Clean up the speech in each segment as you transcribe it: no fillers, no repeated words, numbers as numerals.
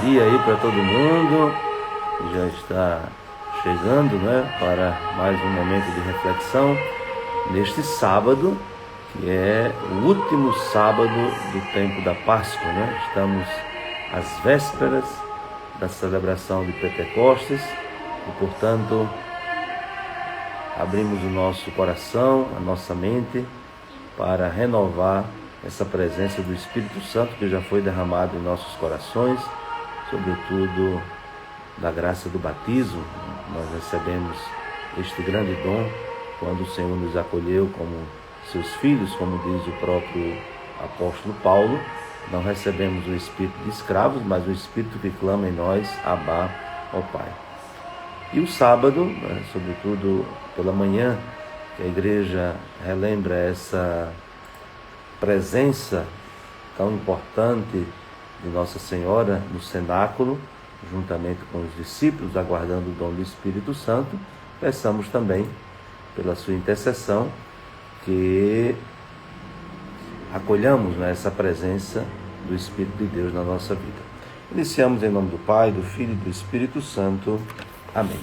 Dia aí para todo mundo que já está chegando, para mais um momento de reflexão neste sábado, que é o último sábado do tempo da Páscoa, Estamos às vésperas da celebração de Pentecostes e, portanto, abrimos o nosso coração, a nossa mente para renovar essa presença do Espírito Santo que já foi derramado em nossos corações, sobretudo da graça do batismo. Nós recebemos este grande dom quando o Senhor nos acolheu como seus filhos, como diz o próprio apóstolo Paulo. Não recebemos o espírito de escravos, mas o espírito que clama em nós, Abá, ó Pai. E o sábado, sobretudo pela manhã, que a igreja relembra essa presença tão importante de Nossa Senhora no cenáculo, juntamente com os discípulos, aguardando o dom do Espírito Santo. Peçamos também, pela sua intercessão, que acolhamos essa presença do Espírito de Deus na nossa vida. Iniciamos em nome do Pai, do Filho e do Espírito Santo. Amém.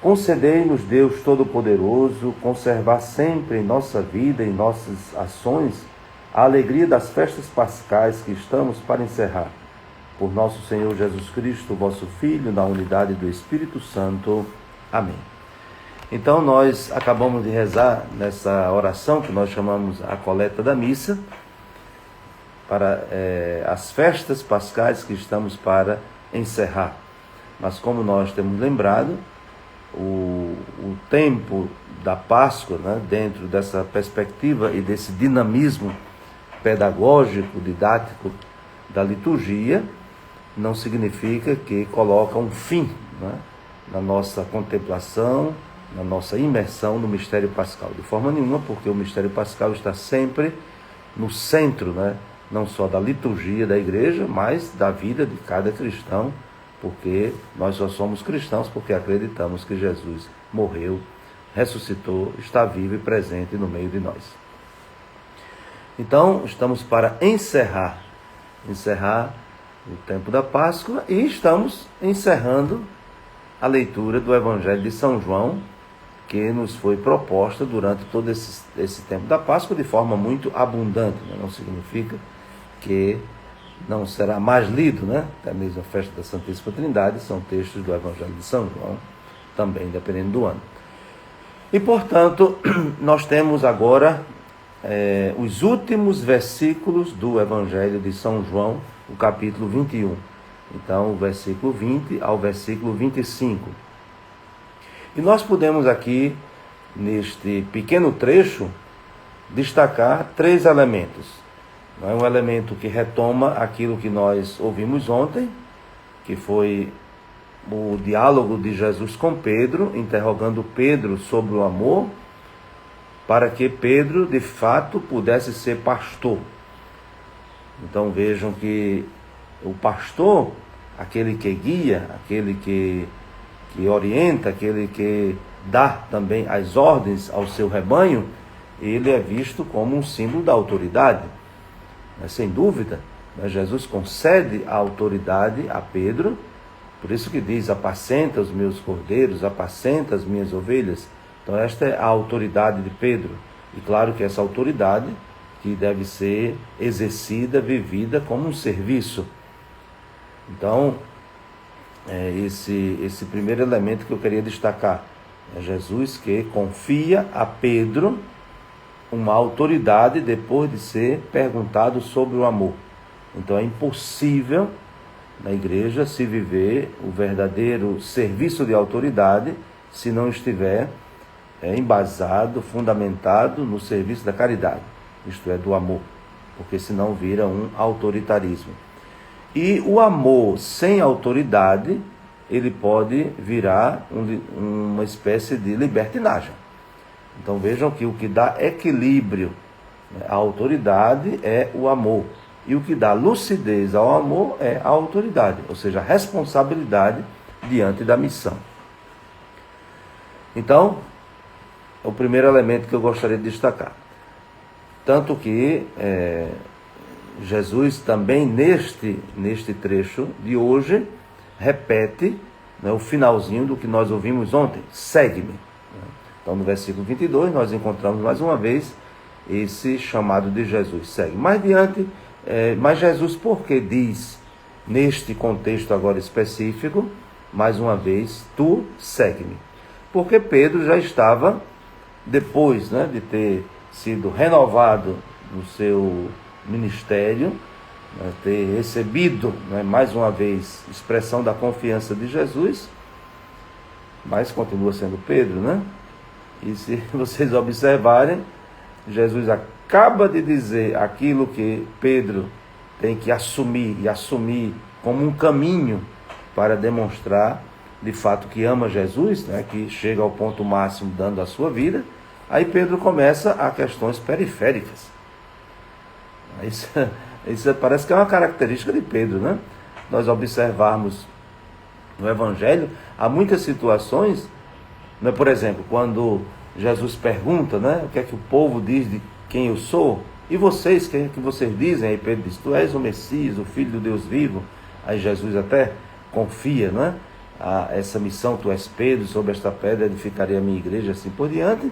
Concedei-nos, Deus Todo-Poderoso, conservar sempre em nossa vida e em nossas ações a alegria das festas pascais que estamos para encerrar. Por nosso Senhor Jesus Cristo, vosso Filho, na unidade do Espírito Santo. Amém. Então, nós acabamos de rezar nessa oração que nós chamamos a coleta da missa, para as festas pascais que estamos para encerrar. Mas como nós temos lembrado, o tempo da Páscoa, dentro dessa perspectiva e desse dinamismo pedagógico, didático da liturgia, não significa que coloca um fim na nossa contemplação, na nossa imersão no mistério pascal. De forma nenhuma, porque o mistério pascal está sempre no centro, não só da liturgia da igreja, mas da vida de cada cristão, porque nós só somos cristãos porque acreditamos que Jesus morreu, ressuscitou, está vivo e presente no meio de nós. Então, estamos para encerrar o tempo da Páscoa e estamos encerrando a leitura do Evangelho de São João, que nos foi proposta durante todo esse tempo da Páscoa de forma muito abundante. Não significa que não será mais lido, Até mesmo a festa da Santíssima Trindade são textos do Evangelho de São João, também dependendo do ano. E, portanto, nós temos agora os últimos versículos do Evangelho de São João, o capítulo 21. Então, o versículo 20 ao versículo 25. E nós podemos aqui, neste pequeno trecho, destacar 3 elementos. Um elemento que retoma aquilo que nós ouvimos ontem, que foi o diálogo de Jesus com Pedro, interrogando Pedro sobre o amor, para que Pedro, de fato, pudesse ser pastor. Então vejam que o pastor, aquele que guia, aquele que orienta, aquele que dá também as ordens ao seu rebanho, ele é visto como um símbolo da autoridade. Mas, sem dúvida, Jesus concede a autoridade a Pedro, por isso que diz: apacenta os meus cordeiros, apacenta as minhas ovelhas. Então esta é a autoridade de Pedro, e claro que essa autoridade que deve ser exercida, vivida como um serviço. Então, esse primeiro elemento que eu queria destacar é Jesus que confia a Pedro uma autoridade depois de ser perguntado sobre o amor. Então é impossível na igreja se viver o verdadeiro serviço de autoridade se não estiver embasado, fundamentado no serviço da caridade, isto é, do amor, porque senão vira um autoritarismo. E o amor sem autoridade, ele pode virar uma espécie de libertinagem. Então vejam que o que dá equilíbrio à autoridade é o amor. E o que dá lucidez ao amor é a autoridade, ou seja, a responsabilidade diante da missão. Então, é o primeiro elemento que eu gostaria de destacar. Tanto que Jesus também neste trecho de hoje repete, né, o finalzinho do que nós ouvimos ontem: segue-me. Então no versículo 22 nós encontramos mais uma vez esse chamado de Jesus: segue. Mais diante, mas Jesus por que diz, neste contexto agora específico, mais uma vez, tu segue-me? Porque Pedro já estava, depois, né, de ter sido renovado no seu ministério, né, ter recebido, né, mais uma vez, expressão da confiança de Jesus, mas continua sendo Pedro, né? E se vocês observarem, Jesus acaba de dizer aquilo que Pedro tem que assumir, e assumir como um caminho para demonstrar de fato que ama Jesus, né, que chega ao ponto máximo dando a sua vida. Aí Pedro começa a questões periféricas. Isso parece que é uma característica de Pedro, né? Nós observarmos no Evangelho, há muitas situações, né, por exemplo, quando Jesus pergunta, né, o que é que o povo diz de quem eu sou? E vocês, quem é que vocês dizem? Aí Pedro diz, tu és o Messias, o Filho do Deus vivo. Aí Jesus até confia, né, essa missão: tu és Pedro, sobre esta pedra edificarei a minha igreja, assim por diante.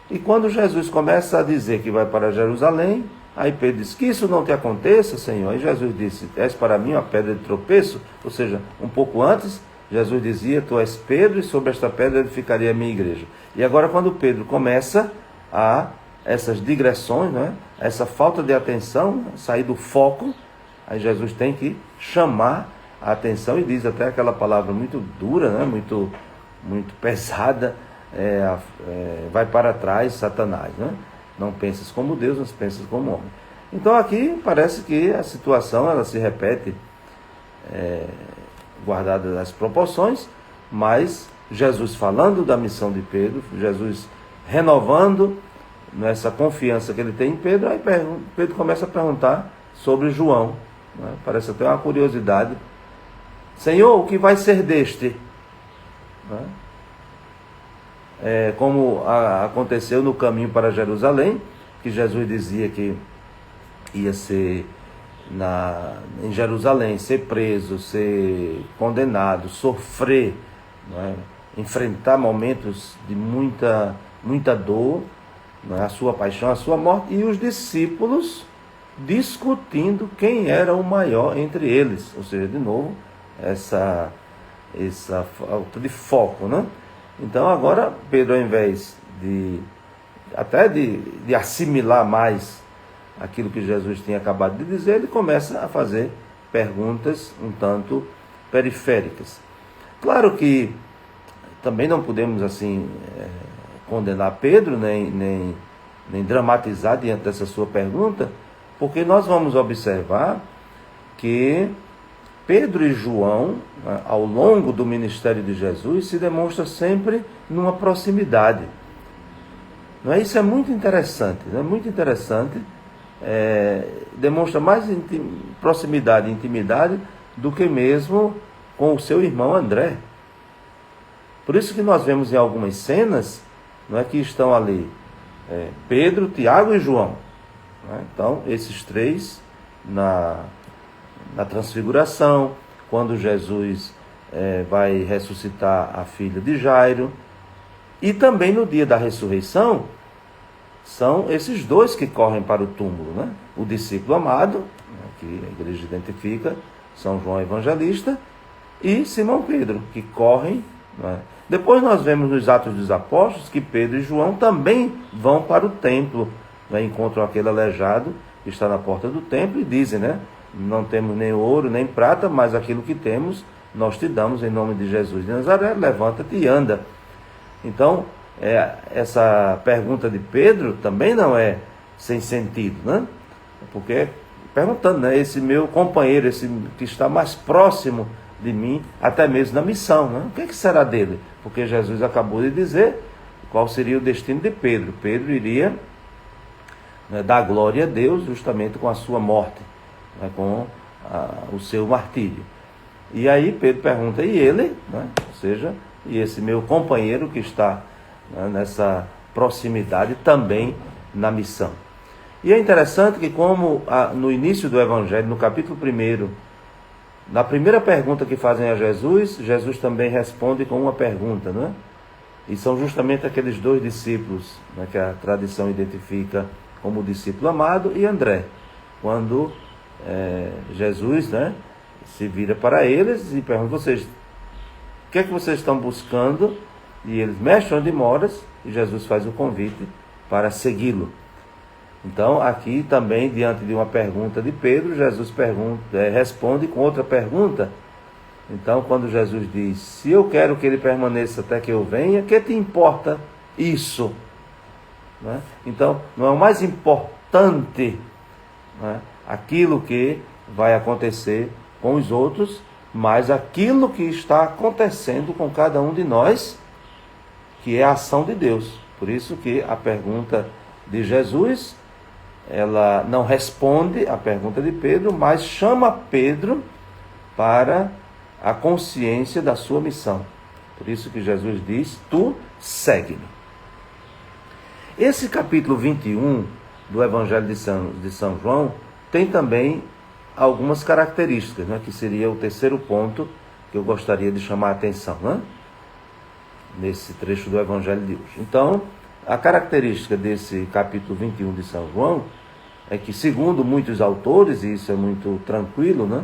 E quando Jesus começa a dizer que vai para Jerusalém, aí Pedro diz, que isso não te aconteça, Senhor. Aí Jesus disse, és para mim uma pedra de tropeço. Ou seja, um pouco antes, Jesus dizia, tu és Pedro, e sobre esta pedra edificarei a minha igreja. E agora quando Pedro começa a essas digressões, né, essa falta de atenção, sair do foco, aí Jesus tem que chamar a atenção e diz até aquela palavra muito dura, né, muito pesada, vai para trás, Satanás, né? Não pensas como Deus, mas pensas como homem. Então aqui parece que a situação ela se repete, guardadas as proporções, mas Jesus falando da missão de Pedro, Jesus renovando nessa confiança que ele tem em Pedro. Aí Pedro começa a perguntar sobre João, né? Parece até uma curiosidade: Senhor, o que vai ser deste? Né? Como aconteceu no caminho para Jerusalém, que Jesus dizia que ia ser em Jerusalém, ser preso, ser condenado, sofrer, né? Enfrentar momentos de muita dor, né? A sua paixão, a sua morte, e os discípulos discutindo quem era o maior entre eles. Ou seja, de novo, essa falta de foco, né? Então agora Pedro, ao invés de assimilar mais aquilo que Jesus tinha acabado de dizer, ele começa a fazer perguntas um tanto periféricas. Claro que também não podemos assim condenar Pedro, nem dramatizar diante dessa sua pergunta, porque nós vamos observar que Pedro e João, ao longo do ministério de Jesus, se demonstra sempre numa proximidade. Não é? Isso é muito interessante, né? Muito interessante. Demonstra mais proximidade e intimidade do que mesmo com o seu irmão André. Por isso que nós vemos em algumas cenas, não é, que estão ali Pedro, Tiago e João. Não é? Então, esses três na transfiguração, quando Jesus vai ressuscitar a filha de Jairo, e também no dia da ressurreição, são esses dois que correm para o túmulo, né? O discípulo amado, né, que a igreja identifica, São João Evangelista, e Simão Pedro, que correm, né? Depois nós vemos nos Atos dos Apóstolos que Pedro e João também vão para o templo, né? Encontram aquele aleijado que está na porta do templo e dizem, né? Não temos nem ouro, nem prata, mas aquilo que temos, nós te damos em nome de Jesus de Nazaré, levanta-te e anda. Então, essa pergunta de Pedro também não é sem sentido, né? Porque, perguntando, né? Esse meu companheiro, esse que está mais próximo de mim, até mesmo na missão, né? O que será dele? Porque Jesus acabou de dizer qual seria o destino de Pedro. Pedro iria, né, dar glória a Deus justamente com a sua morte, né, com o seu martírio. E aí Pedro pergunta, e ele, né, ou seja, e esse meu companheiro que está, né, nessa proximidade também na missão. E é interessante que como no início do Evangelho, no capítulo 1, na primeira pergunta que fazem a Jesus, Jesus também responde com uma pergunta, não é? E são justamente aqueles dois discípulos, né, que a tradição identifica como o discípulo amado e André. Quando Jesus, né, se vira para eles e pergunta: vocês, o que é que vocês estão buscando? E eles: mestre, onde moras? E Jesus faz o convite para segui-lo. Então, aqui também, diante de uma pergunta de Pedro, Jesus responde com outra pergunta. Então, quando Jesus diz: se eu quero que ele permaneça até que eu venha, que te importa isso? Né? Então, não é o mais importante, né, aquilo que vai acontecer com os outros, mas aquilo que está acontecendo com cada um de nós, que é a ação de Deus. Por isso que a pergunta de Jesus, ela não responde à pergunta de Pedro, mas chama Pedro para a consciência da sua missão. Por isso que Jesus diz: tu segue-me. Esse capítulo 21 do Evangelho de São João tem também algumas características, né, que seria o terceiro ponto que eu gostaria de chamar a atenção, né, nesse trecho do Evangelho de hoje. Então, a característica desse capítulo 21 de São João é que, segundo muitos autores, e isso é muito tranquilo, né,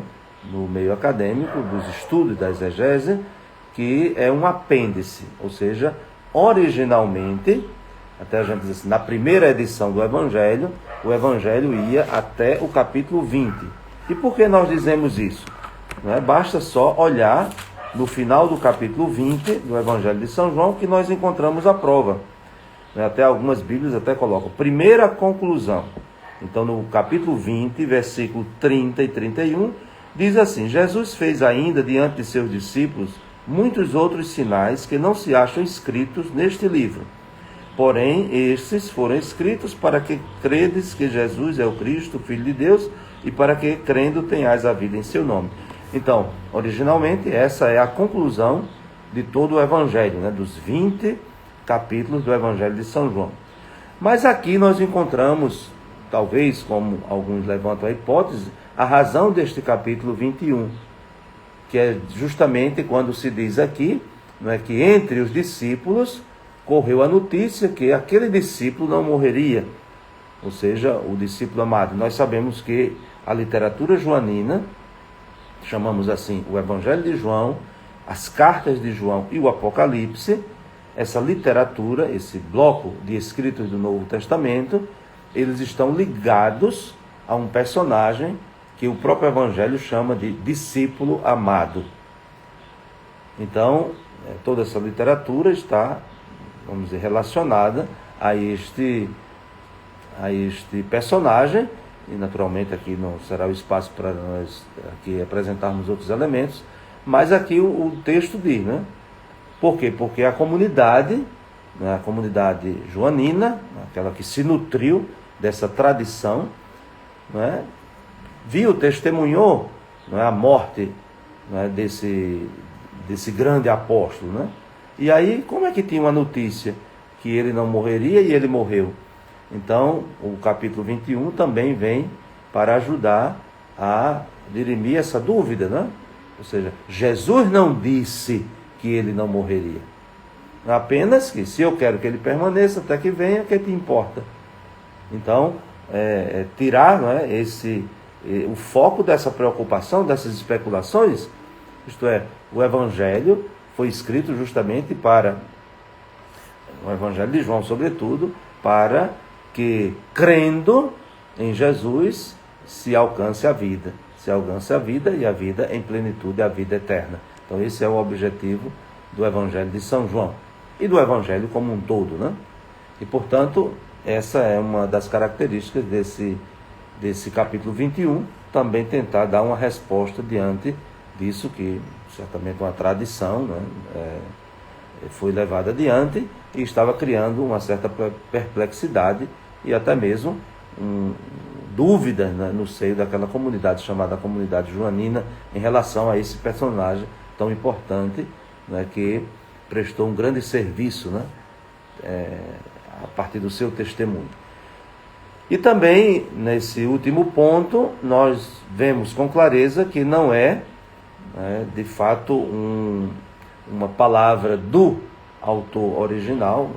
no meio acadêmico, dos estudos da exegese, que é um apêndice, ou seja, originalmente, até a gente diz assim, na primeira edição do Evangelho, o Evangelho ia até o capítulo 20. E por que nós dizemos isso? Não é? Basta só olhar no final do capítulo 20 do Evangelho de São João que nós encontramos a prova. Até algumas Bíblias até colocam primeira conclusão. Então, no capítulo 20, versículo 30 e 31, diz assim: Jesus fez ainda diante de seus discípulos muitos outros sinais que não se acham escritos neste livro. Porém, estes foram escritos para que credes que Jesus é o Cristo, o Filho de Deus, e para que, crendo, tenhais a vida em seu nome. Então, originalmente, essa é a conclusão de todo o Evangelho, né, dos 20 capítulos do Evangelho de São João. Mas aqui nós encontramos, talvez, como alguns levantam a hipótese, a razão deste capítulo 21, que é justamente quando se diz aqui, não é, que entre os discípulos correu a notícia que aquele discípulo não morreria, ou seja, o discípulo amado. Nós sabemos que a literatura joanina, chamamos assim o Evangelho de João, as cartas de João e o Apocalipse, essa literatura, esse bloco de escritos do Novo Testamento, eles estão ligados a um personagem que o próprio Evangelho chama de discípulo amado. Então, toda essa literatura está, vamos dizer, relacionada a este personagem, e naturalmente aqui não será o espaço para nós aqui apresentarmos outros elementos, mas aqui o texto diz, né? Por quê? Porque a comunidade, né, a comunidade joanina, aquela que se nutriu dessa tradição, né, viu, testemunhou, né, a morte, né, desse grande apóstolo, né? E aí, como é que tinha uma notícia que ele não morreria e ele morreu? Então, o capítulo 21 também vem para ajudar a dirimir essa dúvida, né? Ou seja, Jesus não disse que ele não morreria. Apenas que, se eu quero que ele permaneça até que venha, o que te importa? Então, tirar, não é, o foco dessa preocupação, dessas especulações, isto é, o Evangelho foi escrito justamente para, o Evangelho de João sobretudo, para que, crendo em Jesus, se alcance a vida. Se alcance a vida e a vida em plenitude, a vida eterna. Então esse é o objetivo do Evangelho de São João e do Evangelho como um todo, né? E portanto, essa é uma das características desse capítulo 21, também tentar dar uma resposta diante disso que certamente uma tradição, né, foi levada adiante e estava criando uma certa perplexidade e até mesmo dúvida, né, no seio daquela comunidade chamada comunidade joanina em relação a esse personagem tão importante, né, que prestou um grande serviço, né, a partir do seu testemunho. E também, nesse último ponto, nós vemos com clareza que não é, de fato, uma palavra do autor original,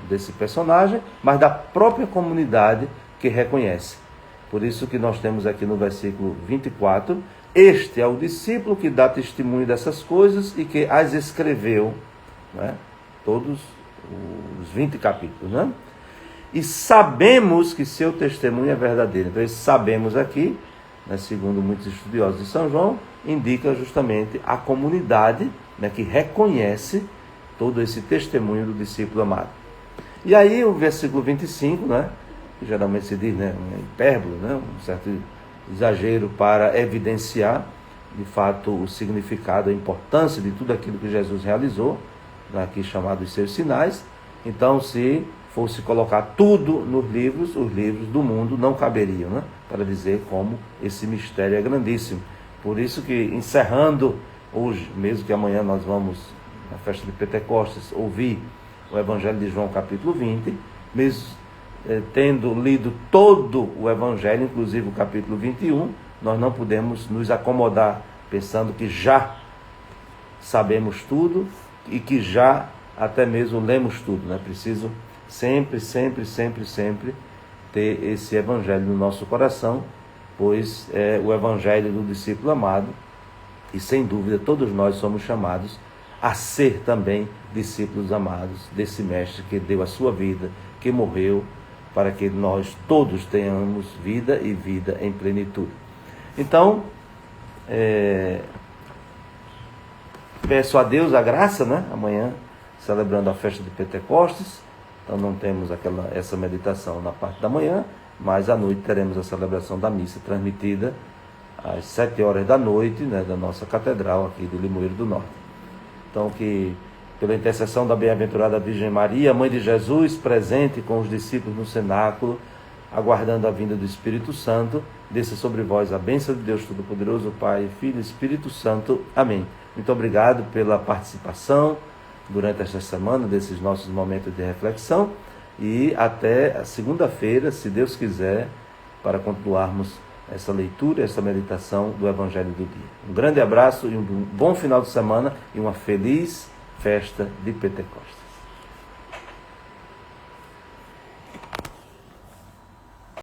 desse personagem, mas da própria comunidade que reconhece. Por isso que nós temos aqui no versículo 24, este é o discípulo que dá testemunho dessas coisas e que as escreveu, todos os 20 capítulos, E sabemos que seu testemunho é verdadeiro. Então, esse sabemos aqui, segundo muitos estudiosos de São João, indica justamente a comunidade que reconhece todo esse testemunho do discípulo amado. E aí o versículo 25, que geralmente se diz, uma hipérbole, um certo exagero para evidenciar, de fato, o significado, a importância de tudo aquilo que Jesus realizou, aqui chamado os seus sinais. Então, se fosse colocar tudo nos livros, os livros do mundo não caberiam, para dizer como esse mistério é grandíssimo. Por isso que, encerrando hoje, mesmo que amanhã nós vamos, na festa de Pentecostes, ouvir o Evangelho de João, capítulo 20, mesmo tendo lido todo o Evangelho, inclusive o capítulo 21, nós não podemos nos acomodar pensando que já sabemos tudo e que já até mesmo lemos tudo. É preciso sempre ter esse Evangelho no nosso coração, pois é o Evangelho do discípulo amado, e sem dúvida todos nós somos chamados a ser também discípulos amados desse mestre que deu a sua vida, que morreu, para que nós todos tenhamos vida e vida em plenitude. Então, peço a Deus a graça, amanhã, celebrando a festa de Pentecostes, então não temos essa meditação na parte da manhã, mas à noite teremos a celebração da missa transmitida às 7 horas da noite, da nossa catedral aqui do Limoeiro do Norte. Então, que pela intercessão da bem-aventurada Virgem Maria, Mãe de Jesus, presente com os discípulos no cenáculo, aguardando a vinda do Espírito Santo, desça sobre vós a bênção de Deus Todo-Poderoso, Pai, Filho e Espírito Santo. Amém. Muito obrigado pela participação durante esta semana, desses nossos momentos de reflexão, e até a segunda-feira, se Deus quiser, para continuarmos essa leitura, essa meditação do Evangelho do dia. Um grande abraço e um bom final de semana e uma feliz festa de Pentecostes.